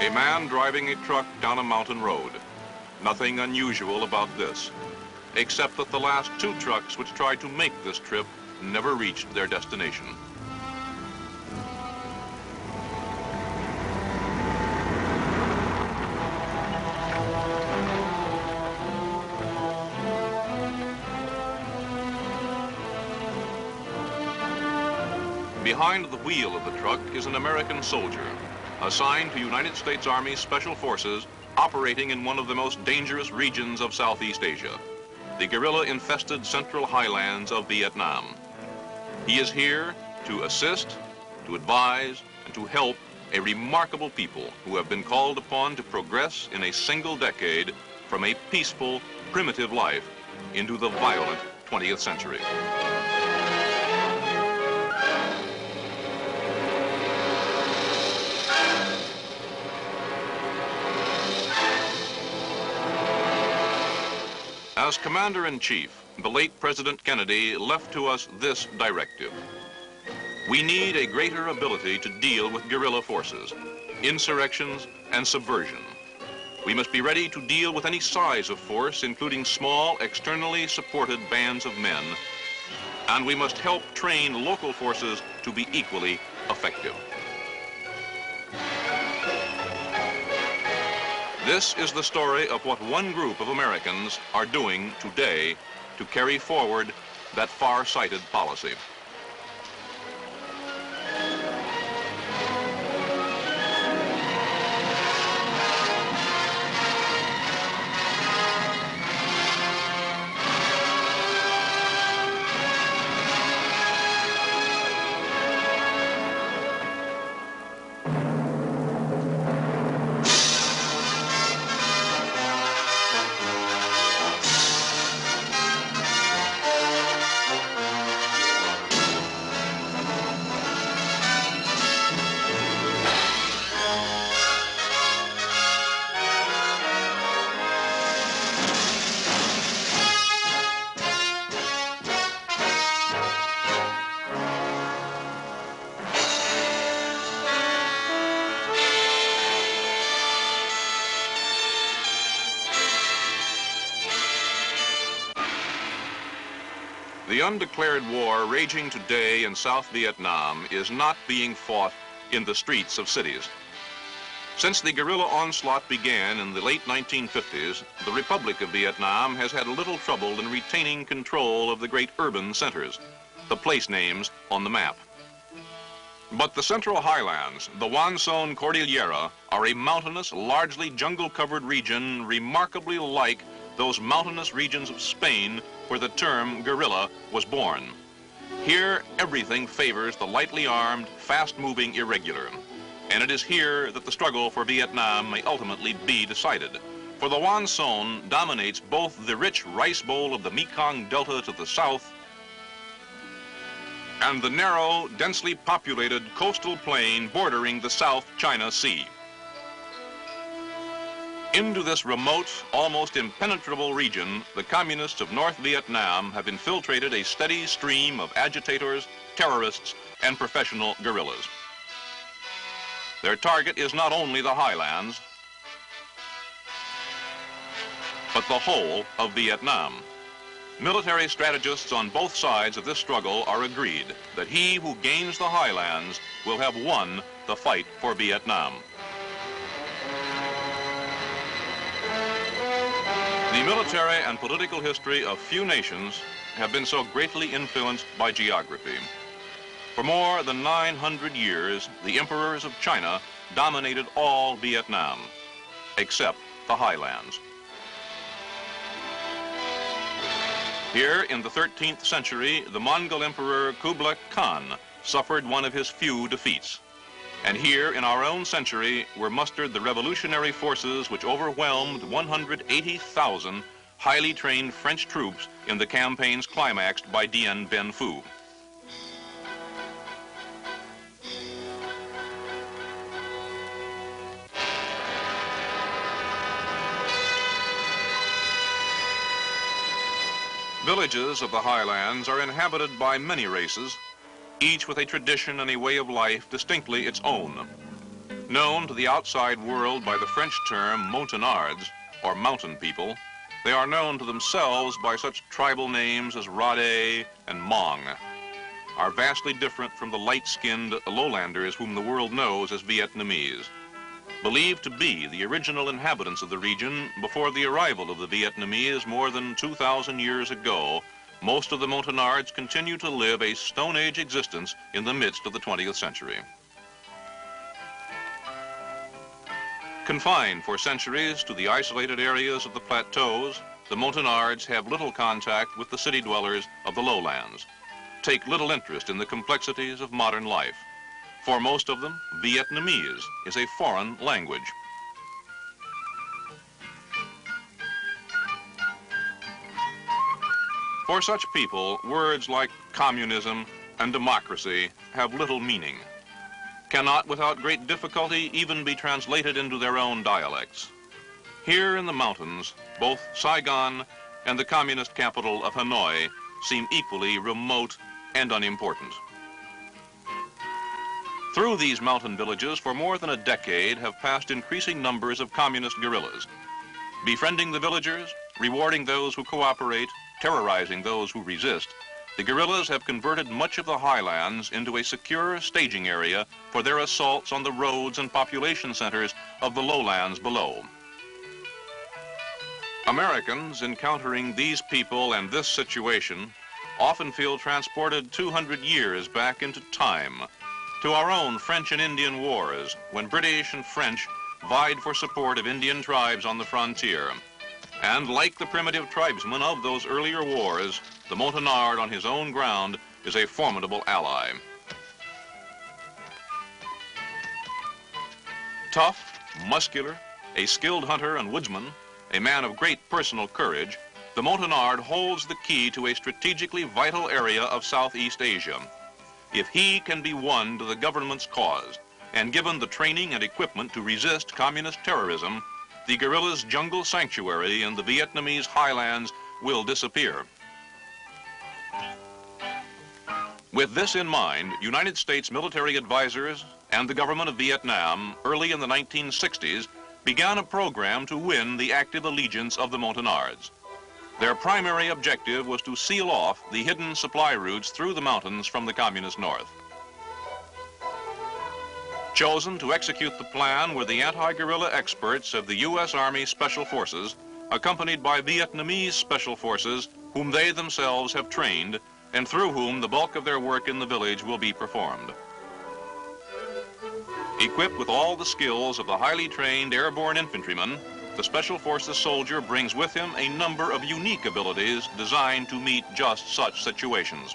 A man driving a truck down a mountain road. Nothing unusual about this, except that the last 2 trucks which tried to make this trip never reached their destination. Behind the wheel of the truck is an American soldier, assigned to United States Army Special Forces operating in one of the most dangerous regions of Southeast Asia, the guerrilla-infested central highlands of Vietnam. He is here to assist, to advise, and to help a remarkable people who have been called upon to progress in a single decade from a peaceful, primitive life into the violent 20th century. As Commander-in-Chief, the late President Kennedy left to us this directive. We need a greater ability to deal with guerrilla forces, insurrections, and subversion. We must be ready to deal with any size of force, including small, externally supported bands of men, and we must help train local forces to be equally effective. This is the story of what one group of Americans are doing today to carry forward that far-sighted policy. The undeclared war raging today in South Vietnam is not being fought in the streets of cities. Since the guerrilla onslaught began in the late 1950s, the Republic of Vietnam has had little trouble in retaining control of the great urban centers, the place names on the map. But the Central Highlands, the Quan Son Cordillera, are a mountainous, largely jungle-covered region remarkably like those mountainous regions of Spain where the term guerrilla was born. Here, everything favors the lightly armed, fast-moving irregular. And it is here that the struggle for Vietnam may ultimately be decided. For the Quan Son dominates both the rich rice bowl of the Mekong Delta to the south and the narrow, densely populated coastal plain bordering the South China Sea. Into this remote, almost impenetrable region, the communists of North Vietnam have infiltrated a steady stream of agitators, terrorists, and professional guerrillas. Their target is not only the highlands, but the whole of Vietnam. Military strategists on both sides of this struggle are agreed that he who gains the highlands will have won the fight for Vietnam. The military and political history of few nations have been so greatly influenced by geography. For more than 900 years, the emperors of China dominated all Vietnam, except the highlands. Here in the 13th century, the Mongol Emperor Kublai Khan suffered one of his few defeats. And here in our own century were mustered the revolutionary forces which overwhelmed 180,000 highly trained French troops in the campaigns climaxed by Dien Bien Phu. Villages of the highlands are inhabited by many races, each with a tradition and a way of life distinctly its own. Known to the outside world by the French term Montagnards, or mountain people, they are known to themselves by such tribal names as Rade and Hmong, are vastly different from the light-skinned lowlanders whom the world knows as Vietnamese. Believed to be the original inhabitants of the region before the arrival of the Vietnamese more than 2,000 years ago, most of the Montagnards continue to live a Stone Age existence in the midst of the 20th century. Confined for centuries to the isolated areas of the plateaus, the Montagnards have little contact with the city dwellers of the lowlands, take little interest in the complexities of modern life. For most of them, Vietnamese is a foreign language. For such people, words like communism and democracy have little meaning, cannot without great difficulty even be translated into their own dialects. Here in the mountains, both Saigon and the communist capital of Hanoi seem equally remote and unimportant. Through these mountain villages for more than a decade have passed increasing numbers of communist guerrillas, befriending the villagers, rewarding those who cooperate, terrorizing those who resist. The guerrillas have converted much of the highlands into a secure staging area for their assaults on the roads and population centers of the lowlands below. Americans encountering these people and this situation often feel transported 200 years back into time, to our own French and Indian wars, when British and French vied for support of Indian tribes on the frontier. And like the primitive tribesmen of those earlier wars, the Montagnard on his own ground is a formidable ally. Tough, muscular, a skilled hunter and woodsman, a man of great personal courage, the Montagnard holds the key to a strategically vital area of Southeast Asia. If he can be won to the government's cause and given the training and equipment to resist communist terrorism, the guerrillas' jungle sanctuary in the Vietnamese highlands will disappear. With this in mind, United States military advisors and the government of Vietnam early in the 1960s began a program to win the active allegiance of the Montagnards. Their primary objective was to seal off the hidden supply routes through the mountains from the communist north. Chosen to execute the plan were the anti-guerrilla experts of the U.S. Army Special Forces, accompanied by Vietnamese Special Forces, whom they themselves have trained, and through whom the bulk of their work in the village will be performed. Equipped with all the skills of the highly trained airborne infantryman, the Special Forces soldier brings with him a number of unique abilities designed to meet just such situations.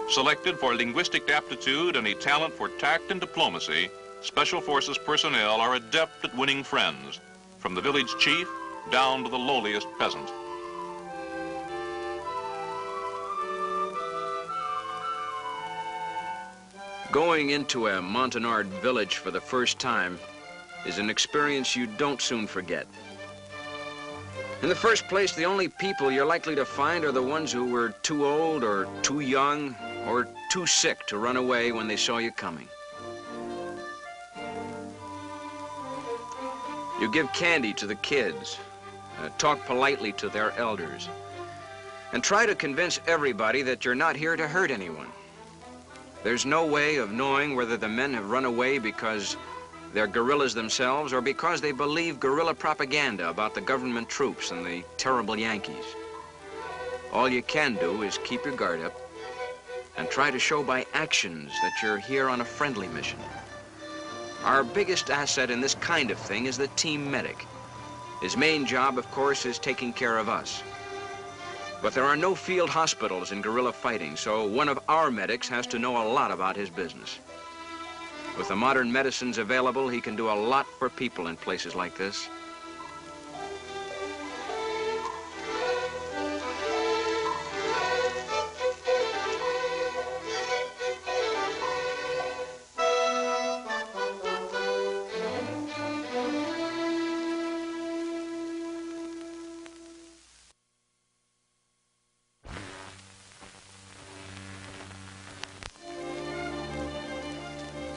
Selected for linguistic aptitude and a talent for tact and diplomacy, Special Forces personnel are adept at winning friends, from the village chief down to the lowliest peasant. Going into a Montagnard village for the first time is an experience you don't soon forget. In the first place, the only people you're likely to find are the ones who were too old or too young or too sick to run away when they saw you coming. You give candy to the kids, talk politely to their elders, and try to convince everybody that you're not here to hurt anyone. There's no way of knowing whether the men have run away because they're guerrillas themselves or because they believe guerrilla propaganda about the government troops and the terrible Yankees. All you can do is keep your guard up and try to show by actions that you're here on a friendly mission. Our biggest asset in this kind of thing is the team medic. His main job, of course, is taking care of us. But there are no field hospitals in guerrilla fighting, so one of our medics has to know a lot about his business. With the modern medicines available, he can do a lot for people in places like this.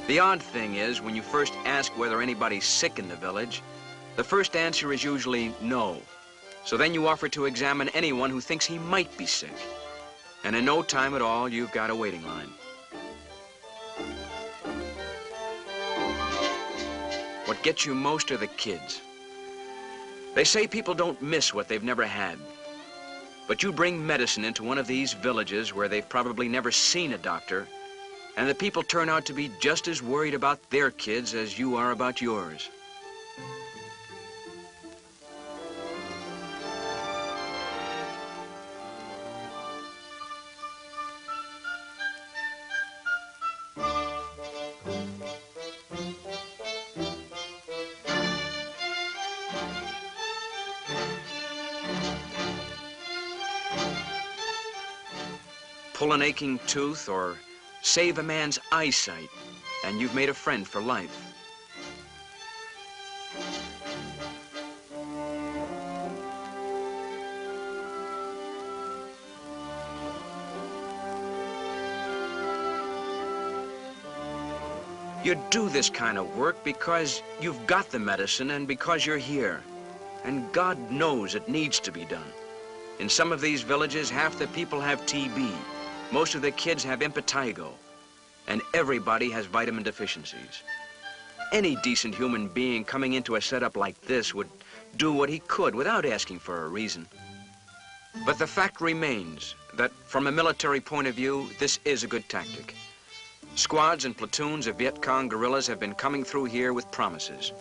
The odd thing is, when you first ask whether anybody's sick in the village, the first answer is usually no. So then you offer to examine anyone who thinks he might be sick. And in no time at all, you've got a waiting line. What gets you most are the kids. They say people don't miss what they've never had. But you bring medicine into one of these villages where they've probably never seen a doctor, and the people turn out to be just as worried about their kids as you are about yours. Pull an aching tooth or save a man's eyesight, and you've made a friend for life. You do this kind of work because you've got the medicine and because you're here. And God knows it needs to be done. In some of these villages, half the people have TB. Most of the kids have impetigo, and everybody has vitamin deficiencies. Any decent human being coming into a setup like this would do what he could without asking for a reason. But the fact remains that from a military point of view, this is a good tactic. Squads and platoons of Viet Cong guerrillas have been coming through here with promises.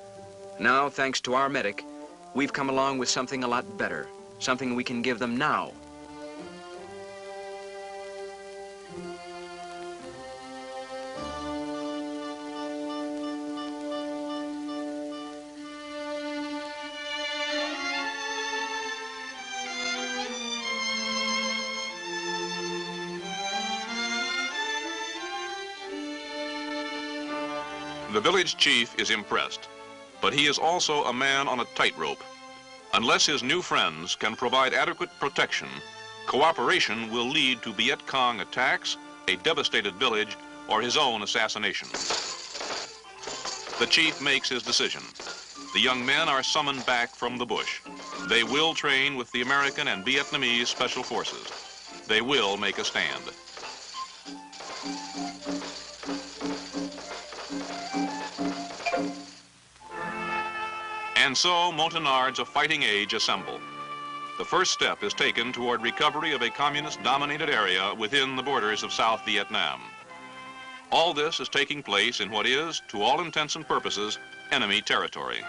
Now, thanks to our medic, we've come along with something a lot better, something we can give them now. The village chief is impressed, but he is also a man on a tightrope. Unless his new friends can provide adequate protection, cooperation will lead to Viet Cong attacks, a devastated village, or his own assassination. The chief makes his decision. The young men are summoned back from the bush. They will train with the American and Vietnamese special forces. They will make a stand. And so Montagnards of fighting age assemble. The first step is taken toward recovery of a communist-dominated area within the borders of South Vietnam. All this is taking place in what is, to all intents and purposes, enemy territory.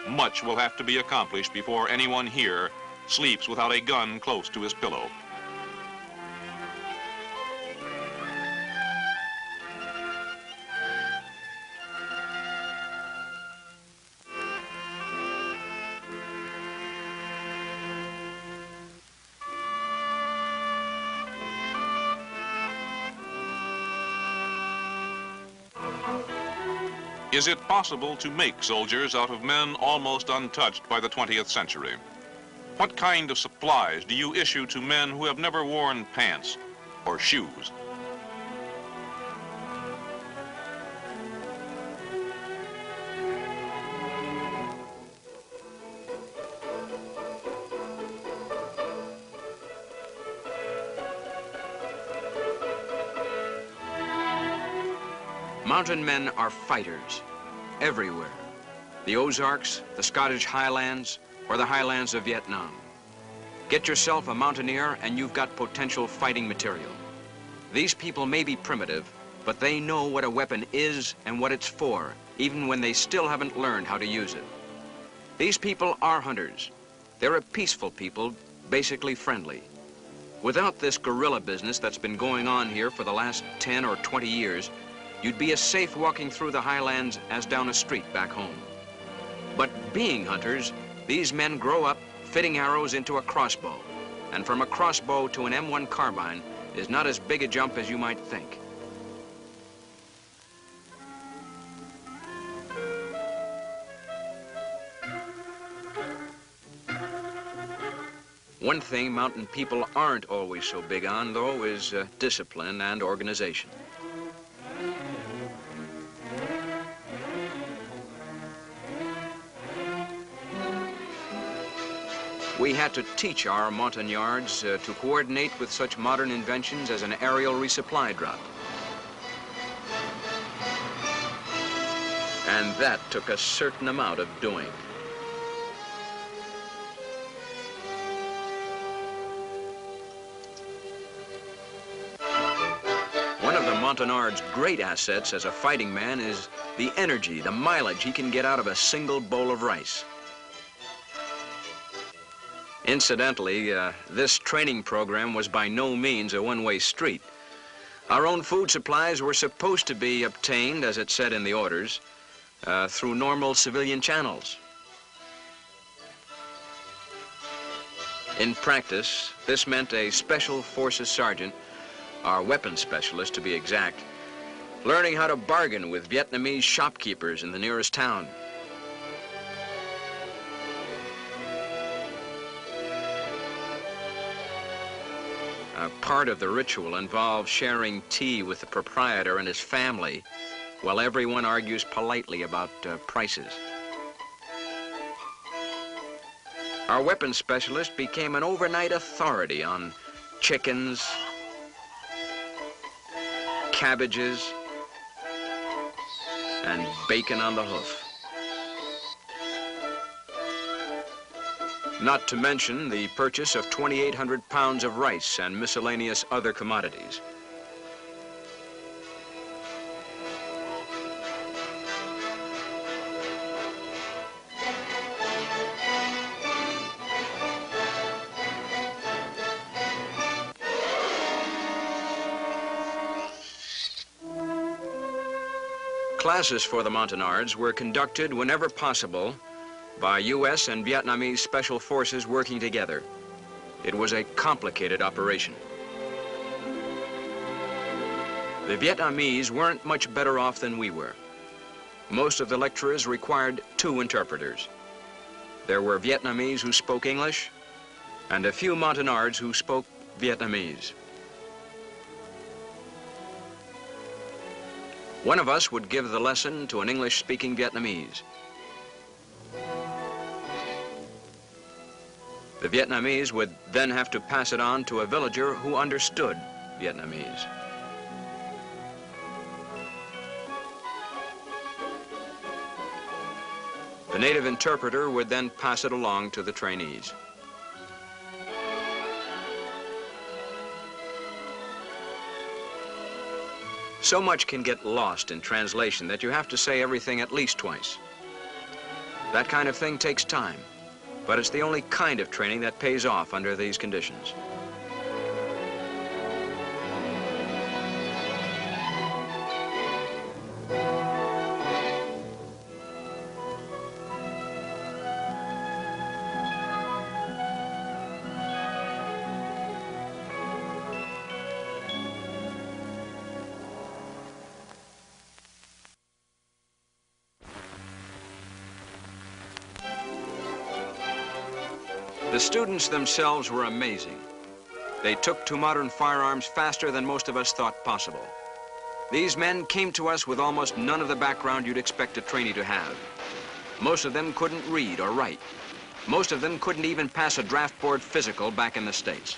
Much will have to be accomplished before anyone here sleeps without a gun close to his pillow. Is it possible to make soldiers out of men almost untouched by the 20th century? What kind of supplies do you issue to men who have never worn pants or shoes? Mountain men are fighters everywhere. The Ozarks, the Scottish Highlands, or the Highlands of Vietnam. Get yourself a mountaineer and you've got potential fighting material. These people may be primitive, but they know what a weapon is and what it's for, even when they still haven't learned how to use it. These people are hunters. They're a peaceful people, basically friendly. Without this guerrilla business that's been going on here for the last 10 or 20 years, you'd be as safe walking through the highlands as down a street back home. But being hunters, these men grow up fitting arrows into a crossbow. And from a crossbow to an M1 carbine is not as big a jump as you might think. One thing mountain people aren't always so big on, though, is discipline and organization. We had to teach our Montagnards to coordinate with such modern inventions as an aerial resupply drop. And that took a certain amount of doing. One of the Montagnard's great assets as a fighting man is the energy, the mileage he can get out of a single bowl of rice. Incidentally, this training program was by no means a one-way street. Our own food supplies were supposed to be obtained, as it said in the orders, through normal civilian channels. In practice, this meant a Special Forces sergeant, our weapons specialist to be exact, learning how to bargain with Vietnamese shopkeepers in the nearest town. Part of the ritual involves sharing tea with the proprietor and his family while everyone argues politely about prices. Our weapons specialist became an overnight authority on chickens, cabbages, and bacon on the hoof. Not to mention the purchase of 2,800 pounds of rice and miscellaneous other commodities. Classes for the Montagnards were conducted whenever possible by U.S. and Vietnamese special forces working together. It was a complicated operation. The Vietnamese weren't much better off than we were. Most of the lecturers required 2 interpreters. There were Vietnamese who spoke English and a few Montagnards who spoke Vietnamese. One of us would give the lesson to an English-speaking Vietnamese. The Vietnamese would then have to pass it on to a villager who understood Vietnamese. The native interpreter would then pass it along to the trainees. So much can get lost in translation that you have to say everything at least twice. That kind of thing takes time, but it's the only kind of training that pays off under these conditions. The students themselves were amazing. They took to modern firearms faster than most of us thought possible. These men came to us with almost none of the background you'd expect a trainee to have. Most of them couldn't read or write. Most of them couldn't even pass a draft board physical back in the States.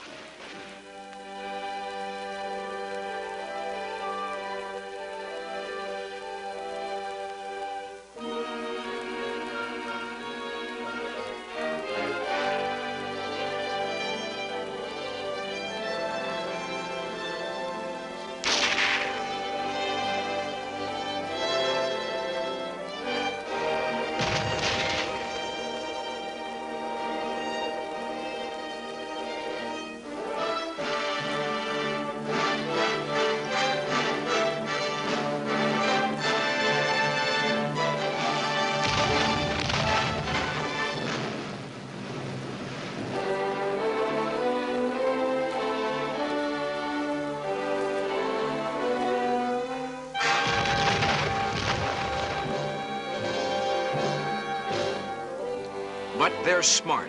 But they're smart,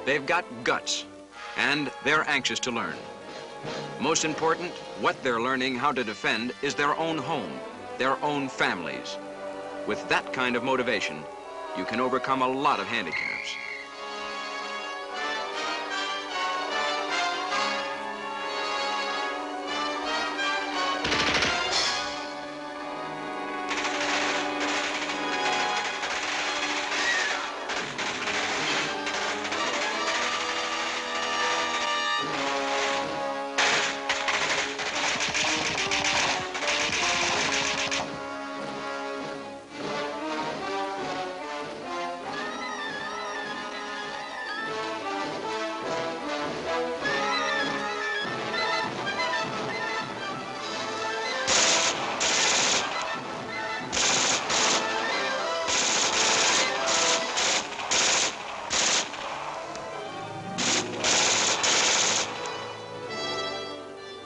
they've got guts, and they're anxious to learn. Most important, what they're learning how to defend is their own home, their own families. With that kind of motivation, you can overcome a lot of handicaps.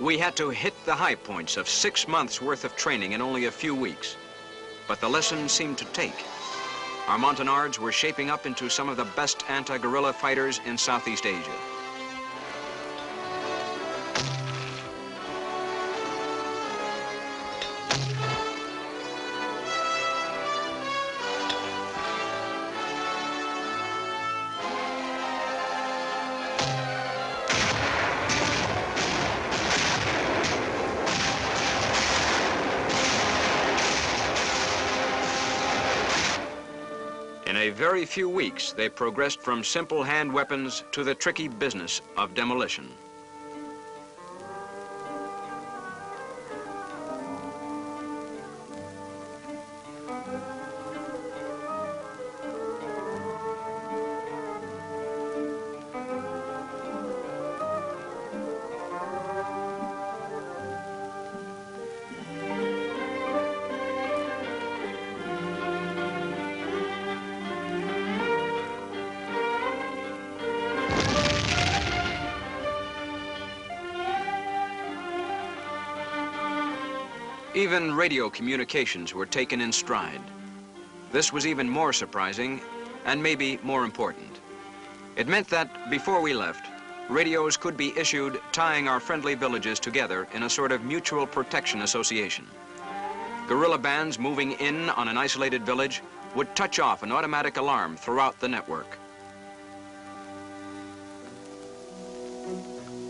We had to hit the high points of 6 months worth of training in only a few weeks. But the lesson seemed to take. Our Montagnards were shaping up into some of the best anti-guerrilla fighters in Southeast Asia. In a very few weeks, they progressed from simple hand weapons to the tricky business of demolition. Even radio communications were taken in stride. This was even more surprising and maybe more important. It meant that before we left, radios could be issued tying our friendly villages together in a sort of mutual protection association. Guerrilla bands moving in on an isolated village would touch off an automatic alarm throughout the network.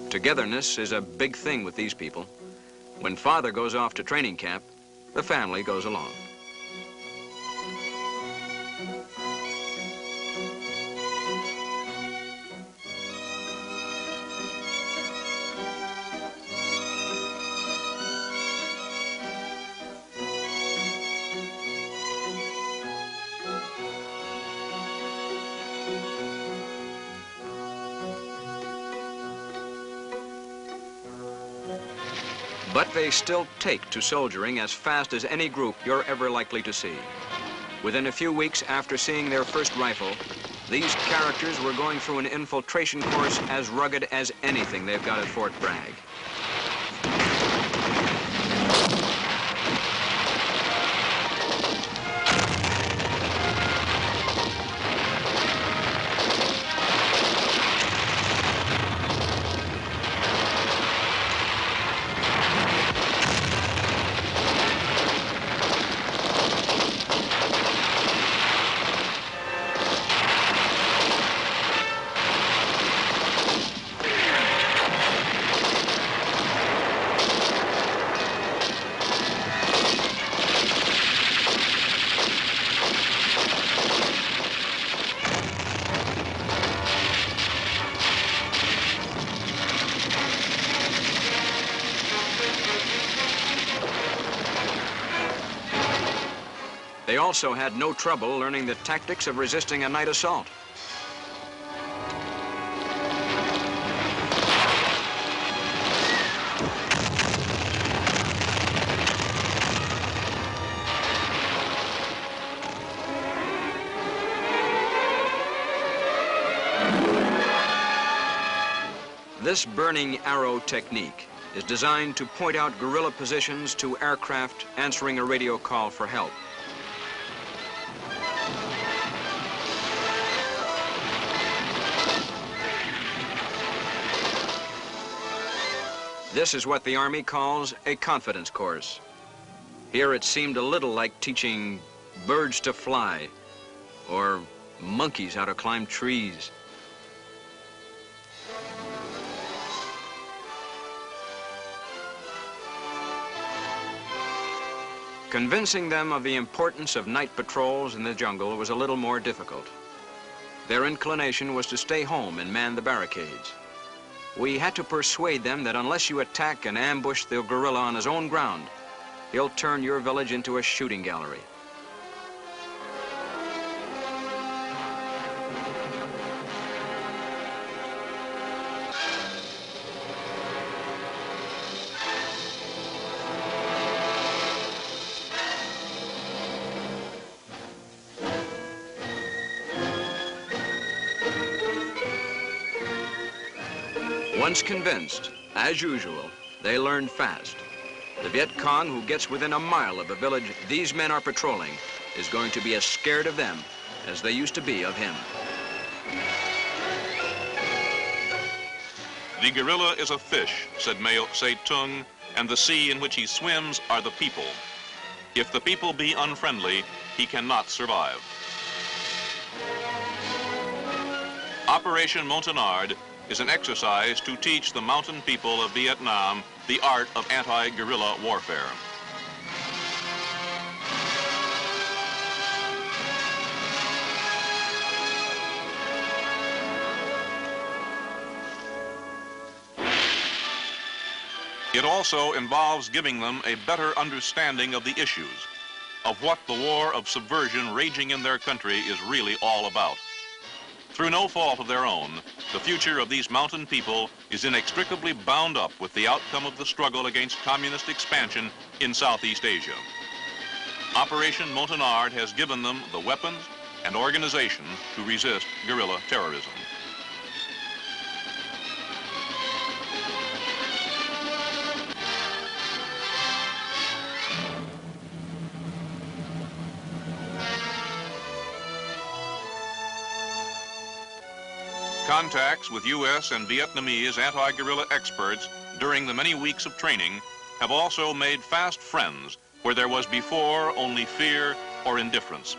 Togetherness is a big thing with these people. When father goes off to training camp, the family goes along. But they still take to soldiering as fast as any group you're ever likely to see. Within a few weeks after seeing their first rifle, these characters were going through an infiltration course as rugged as anything they've got at Fort Bragg. They also had no trouble learning the tactics of resisting a night assault. This burning arrow technique is designed to point out guerrilla positions to aircraft answering a radio call for help. This is what the Army calls a confidence course. Here it seemed a little like teaching birds to fly or monkeys how to climb trees. Convincing them of the importance of night patrols in the jungle was a little more difficult. Their inclination was to stay home and man the barricades. We had to persuade them that unless you attack and ambush the guerrilla on his own ground, he'll turn your village into a shooting gallery. Once convinced, as usual, They learn fast. The Viet Cong who gets within a mile of a village these men are patrolling is going to be as scared of them as they used to be of him. The guerrilla is a fish, said Mao Zedong, and the sea in which he swims are the people. If the people be unfriendly, he cannot survive. Operation Montagnard is an exercise to teach the mountain people of Vietnam the art of anti-guerrilla warfare. It also involves giving them a better understanding of the issues, of what the war of subversion raging in their country is really all about. Through no fault of their own, the future of these mountain people is inextricably bound up with the outcome of the struggle against communist expansion in Southeast Asia. Operation Montagnard has given them the weapons and organization to resist guerrilla terrorism. Contacts with U.S. and Vietnamese anti-guerrilla experts during the many weeks of training have also made fast friends where there was before only fear or indifference.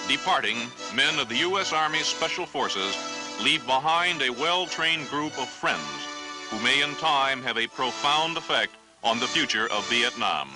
Departing, men of the U.S. Army Special Forces leave behind a well-trained group of friends who may in time have a profound effect on the future of Vietnam.